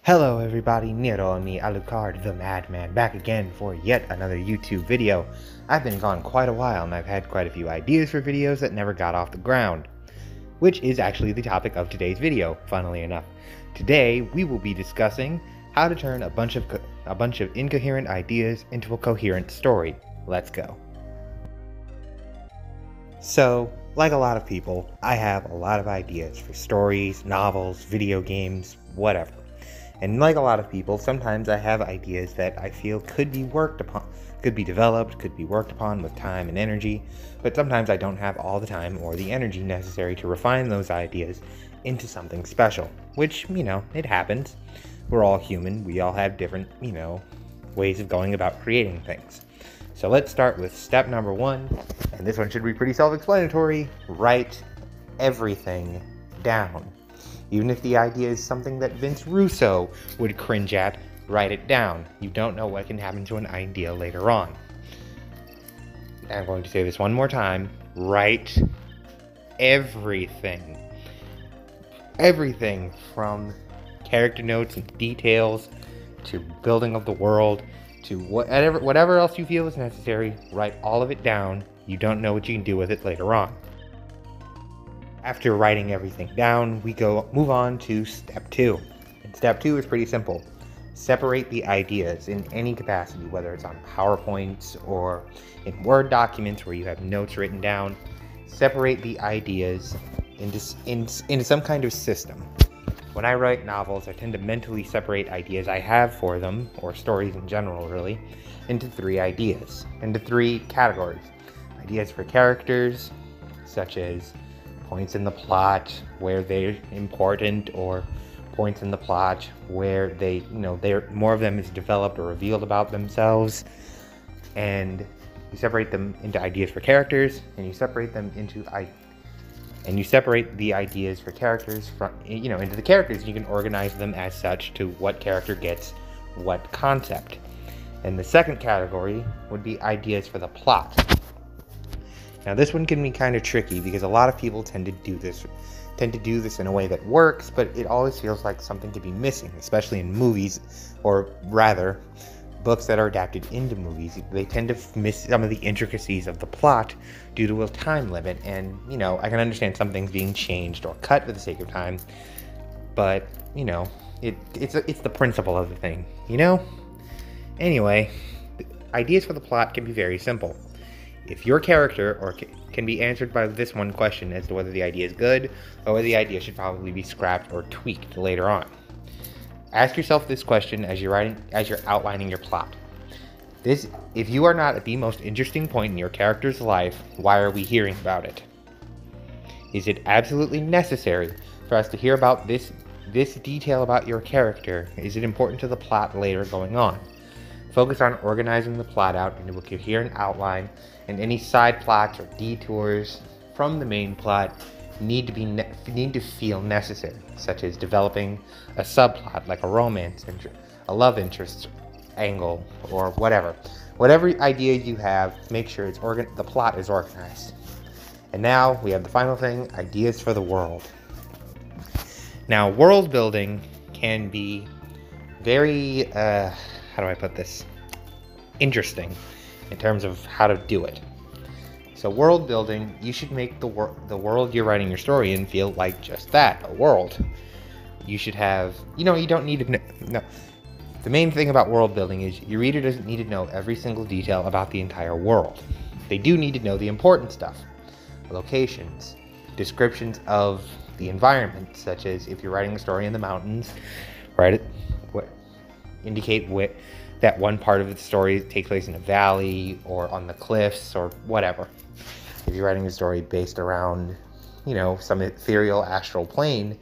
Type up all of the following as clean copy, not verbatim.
Hello everybody, Neroamee, Alucard, the Madman, back again for yet another YouTube video. I've been gone quite a while and I've had quite a few ideas for videos that never got off the ground, which is actually the topic of today's video, funnily enough. Today we will be discussing how to turn a bunch of incoherent ideas into a coherent story. Let's go. So, like a lot of people, I have a lot of ideas for stories, novels, video games, whatever. And like a lot of people, sometimes I have ideas that I feel could be worked upon, could be developed, could be worked upon with time and energy, but sometimes I don't have all the time or the energy necessary to refine those ideas into something special, which, it happens. We're all human, we all have different, ways of going about creating things. So let's start with step number 1, and this one should be pretty self-explanatory. Write everything down. Even if the idea is something that Vince Russo would cringe at, write it down. You don't know what can happen to an idea later on. And I'm going to say this one more time. Write everything. Everything from character notes and details to building of the world to whatever else you feel is necessary. Write all of it down. You don't know what you can do with it later on. After writing everything down, we move on to step 2. And step 2 is pretty simple. Separate the ideas in any capacity, whether it's on PowerPoints or in Word documents where you have notes written down. Separate the ideas into some kind of system. When I write novels, I tend to mentally separate ideas I have for them, or stories in general really, into 3 categories. Ideas for characters, such as points in the plot where they're important, or points in the plot where more of them is developed or revealed about themselves, and you separate them into ideas for characters, and you separate the ideas for characters into the characters. You can organize them as such to what character gets what concept. And the second category would be ideas for the plot. Now this one can be kind of tricky because a lot of people tend to do this in a way that works, but it always feels like something could be missing, especially in movies, or rather, books that are adapted into movies. They tend to miss some of the intricacies of the plot due to a time limit, and I can understand some things being changed or cut for the sake of time, but it's the principle of the thing, Anyway, ideas for the plot can be very simple. If your character can be answered by this one question as to whether the idea is good or whether the idea should probably be scrapped or tweaked later on. Ask yourself this question as you're outlining your plot. If you are not at the most interesting point in your character's life, why are we hearing about it? Is it absolutely necessary for us to hear about this detail about your character? Is it important to the plot later going on? Focus on organizing the plot out into a coherent outline, and any side plots or detours from the main plot need to feel necessary, such as developing a subplot like a romance, a love interest angle, or whatever. Whatever idea you have, make sure the plot is organized. And now we have the final thing: ideas for the world. Now, world building can be very how do I put this? Interesting in terms of how to do it. So world building, you should make the world you're writing your story in feel like just that, a world. You should have, you don't need to know. The main thing about world building is your reader doesn't need to know every single detail about the entire world. They do need to know the important stuff. Locations, descriptions of the environment, such as if you're writing a story in the mountains, indicate that one part of the story takes place in a valley or on the cliffs or whatever. If you're writing a story based around, some ethereal astral plane,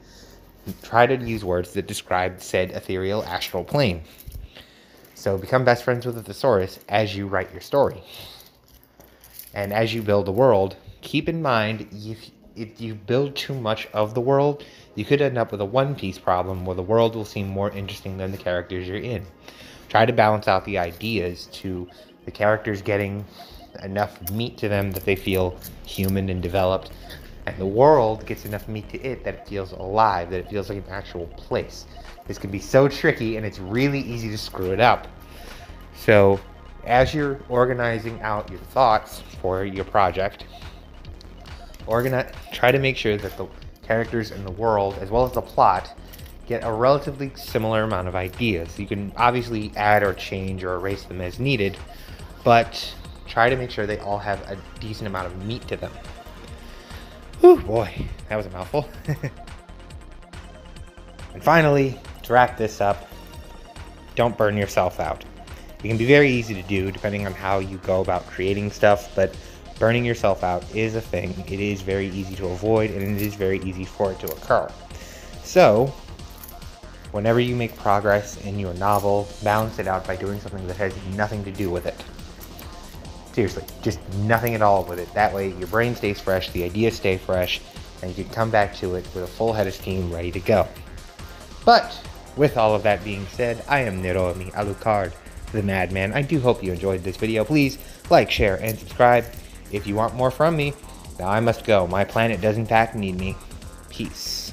try to use words that describe said ethereal astral plane. So become best friends with the thesaurus as you write your story. And as you build the world, keep in mind, if you build too much of the world, you could end up with a one-piece problem where the world will seem more interesting than the characters you're in. Try to balance out the ideas to the characters getting enough meat to them that they feel human and developed, and the world gets enough meat to it that it feels alive, that it feels like an actual place. This can be so tricky, and it's really easy to screw it up. So, as you're organizing out your thoughts for your project, try to make sure that the characters in the world, as well as the plot, get a relatively similar amount of ideas. You can obviously add or change or erase them as needed, but try to make sure they all have a decent amount of meat to them. Whew, boy, that was a mouthful. And finally, to wrap this up, don't burn yourself out. It can be very easy to do depending on how you go about creating stuff, but burning yourself out is a thing. It is very easy to avoid, and it is very easy for it to occur. So, whenever you make progress in your novel, balance it out by doing something that has nothing to do with it. Seriously, just nothing at all with it. That way your brain stays fresh, the ideas stay fresh, and you can come back to it with a full head of steam ready to go. But, with all of that being said, I am Neroamee, Alucard, the Madman. I do hope you enjoyed this video. Please like, share, and subscribe. If you want more from me, now I must go. My planet does in fact need me. Peace.